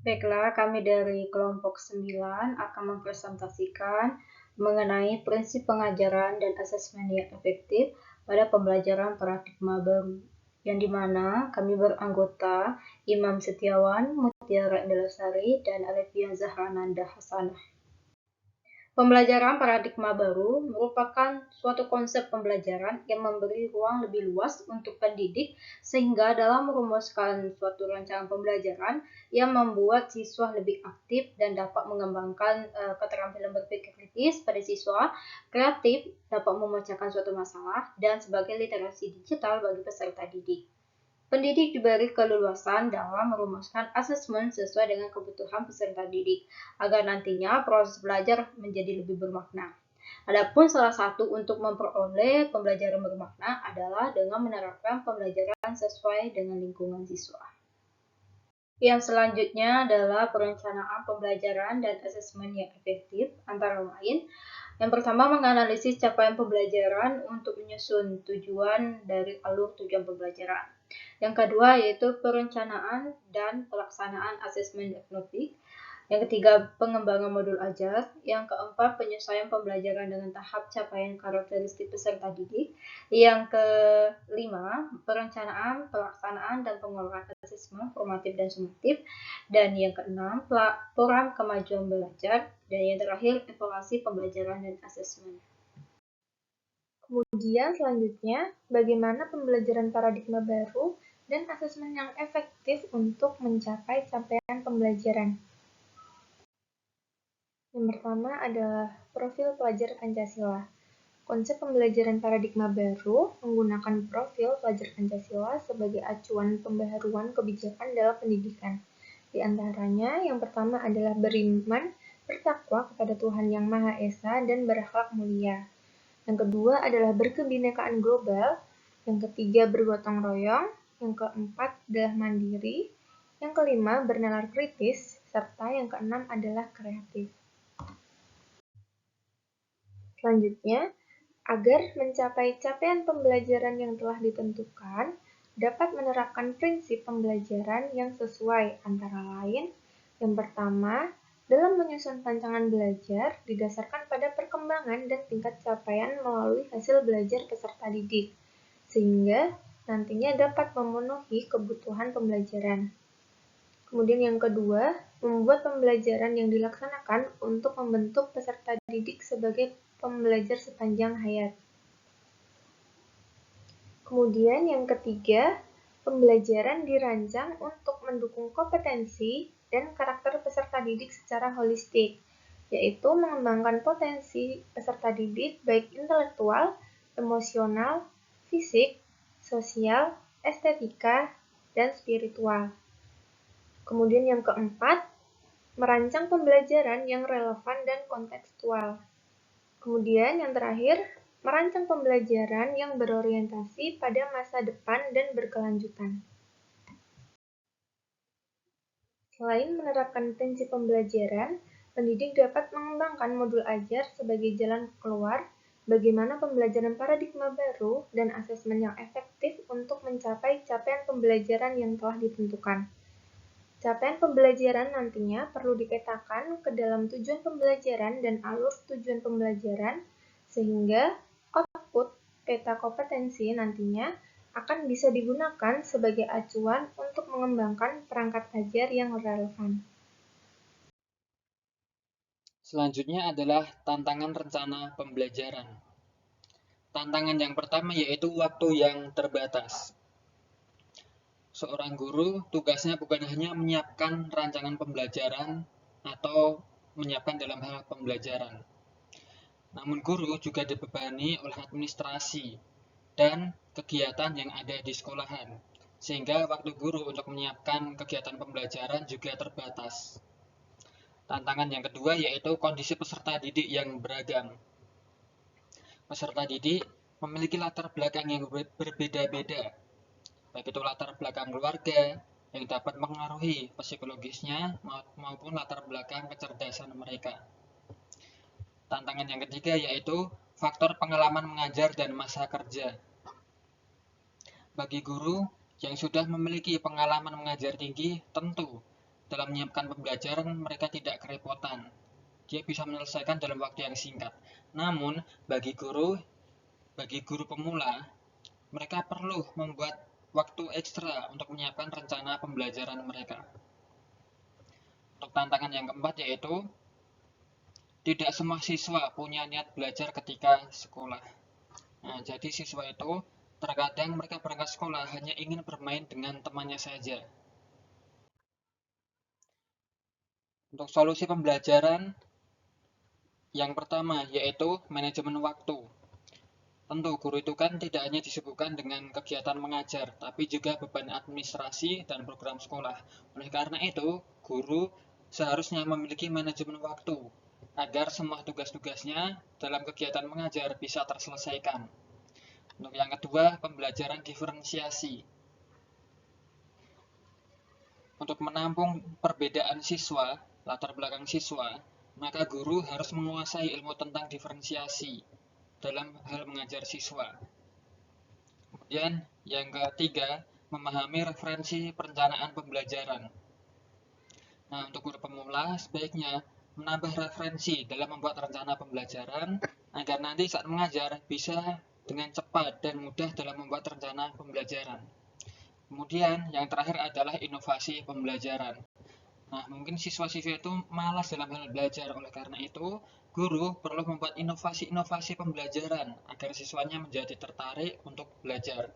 Baiklah, kami dari kelompok 9 akan mempresentasikan mengenai prinsip pengajaran dan asesmen yang efektif pada pembelajaran paradigma baru, yang dimana kami beranggota Imam Setiawan, Mutiara Indalasari, dan Alefia Zahrananda Hasanah. Pembelajaran paradigma baru merupakan suatu konsep pembelajaran yang memberi ruang lebih luas untuk pendidik sehingga dalam merumuskan suatu rancangan pembelajaran yang membuat siswa lebih aktif dan dapat mengembangkan keterampilan berpikir kritis pada siswa, kreatif, dapat memecahkan suatu masalah, dan sebagai literasi digital bagi peserta didik. Pendidik diberi keleluasan dalam merumuskan asesmen sesuai dengan kebutuhan peserta didik, agar nantinya proses belajar menjadi lebih bermakna. Adapun salah satu untuk memperoleh pembelajaran bermakna adalah dengan menerapkan pembelajaran sesuai dengan lingkungan siswa. Yang selanjutnya adalah perencanaan pembelajaran dan asesmen yang efektif, antara lain yang pertama, menganalisis capaian pembelajaran untuk menyusun tujuan dari alur tujuan pembelajaran. Yang kedua, yaitu perencanaan dan pelaksanaan asesmen diagnostik. Yang ketiga, pengembangan modul ajar. Yang keempat, penyesuaian pembelajaran dengan tahap capaian karakteristik peserta didik. Yang kelima, perencanaan, pelaksanaan, dan pengelolaan asesmen formatif dan sumatif. Dan yang keenam, pelaporan kemajuan belajar. Dan yang terakhir, evaluasi pembelajaran dan asesmen. Kemudian selanjutnya, bagaimana pembelajaran paradigma baru dan asesmen yang efektif untuk mencapai capaian pembelajaran. Yang pertama adalah profil pelajar Pancasila. Konsep pembelajaran paradigma baru menggunakan profil pelajar Pancasila sebagai acuan pembaharuan kebijakan dalam pendidikan. Di antaranya, yang pertama adalah beriman, bertakwa kepada Tuhan Yang Maha Esa, dan berakhlak mulia. Yang kedua adalah berkebinekaan global. Yang ketiga, bergotong royong. Yang keempat adalah mandiri. Yang kelima, bernalar kritis. Serta yang keenam adalah kreatif. Selanjutnya, agar mencapai capaian pembelajaran yang telah ditentukan, dapat menerapkan prinsip pembelajaran yang sesuai, antara lain, yang pertama, dalam menyusun rancangan belajar didasarkan pada perkembangan dan tingkat capaian melalui hasil belajar peserta didik, sehingga nantinya dapat memenuhi kebutuhan pembelajaran. Kemudian yang kedua, membuat pembelajaran yang dilaksanakan untuk membentuk peserta didik sebagai pembelajar sepanjang hayat. Kemudian yang ketiga, pembelajaran dirancang untuk mendukung kompetensi dan karakter peserta didik secara holistik, yaitu mengembangkan potensi peserta didik baik intelektual, emosional, fisik, sosial, estetika, dan spiritual. Kemudian yang keempat, merancang pembelajaran yang relevan dan kontekstual. Kemudian yang terakhir, merancang pembelajaran yang berorientasi pada masa depan dan berkelanjutan. Selain menerapkan prinsip pembelajaran, pendidik dapat mengembangkan modul ajar sebagai jalan keluar bagaimana pembelajaran paradigma baru dan asesmen yang efektif untuk mencapai capaian pembelajaran yang telah ditentukan. Capaian pembelajaran nantinya perlu dipetakan ke dalam tujuan pembelajaran dan alur tujuan pembelajaran, sehingga output peta kompetensi nantinya akan bisa digunakan sebagai acuan untuk mengembangkan perangkat ajar yang relevan. Selanjutnya adalah tantangan rencana pembelajaran. Tantangan yang pertama yaitu waktu yang terbatas. Seorang guru tugasnya bukan hanya menyiapkan rancangan pembelajaran atau menyiapkan dalam hal pembelajaran. Namun guru juga dibebani oleh administrasi dan kegiatan yang ada di sekolahan, sehingga waktu guru untuk menyiapkan kegiatan pembelajaran juga terbatas. Tantangan yang kedua yaitu kondisi peserta didik yang beragam. Peserta didik memiliki latar belakang yang berbeda-beda, baik itu latar belakang keluarga yang dapat mengaruhi psikologisnya maupun latar belakang kecerdasan mereka. Tantangan yang ketiga yaitu faktor pengalaman mengajar dan masa kerja. Bagi guru yang sudah memiliki pengalaman mengajar tinggi, tentu dalam menyiapkan pembelajaran mereka tidak kerepotan. Dia bisa menyelesaikan dalam waktu yang singkat. Namun, bagi guru pemula, mereka perlu membuat waktu ekstra untuk menyiapkan rencana pembelajaran mereka. Untuk tantangan yang keempat yaitu tidak semua siswa punya niat belajar ketika sekolah. Nah, jadi siswa itu terkadang mereka berangkat sekolah hanya ingin bermain dengan temannya saja. Untuk solusi pembelajaran, yang pertama yaitu manajemen waktu. Tentu, guru itu kan tidak hanya disibukkan dengan kegiatan mengajar, tapi juga beban administrasi dan program sekolah. Oleh karena itu, guru seharusnya memiliki manajemen waktu, agar semua tugas-tugasnya dalam kegiatan mengajar bisa terselesaikan. Untuk yang kedua, pembelajaran diferensiasi. Untuk menampung perbedaan siswa, latar belakang siswa, maka guru harus menguasai ilmu tentang diferensiasi dalam hal mengajar siswa. Kemudian yang ketiga, memahami referensi perencanaan pembelajaran. Nah, untuk guru pemula sebaiknya menambah referensi dalam membuat rencana pembelajaran agar nanti saat mengajar bisa dengan cepat dan mudah dalam membuat rencana pembelajaran. Kemudian yang terakhir adalah inovasi pembelajaran. Nah, mungkin siswa-siswa itu malas dalam hal belajar. Oleh karena itu, guru perlu membuat inovasi-inovasi pembelajaran agar siswanya menjadi tertarik untuk belajar.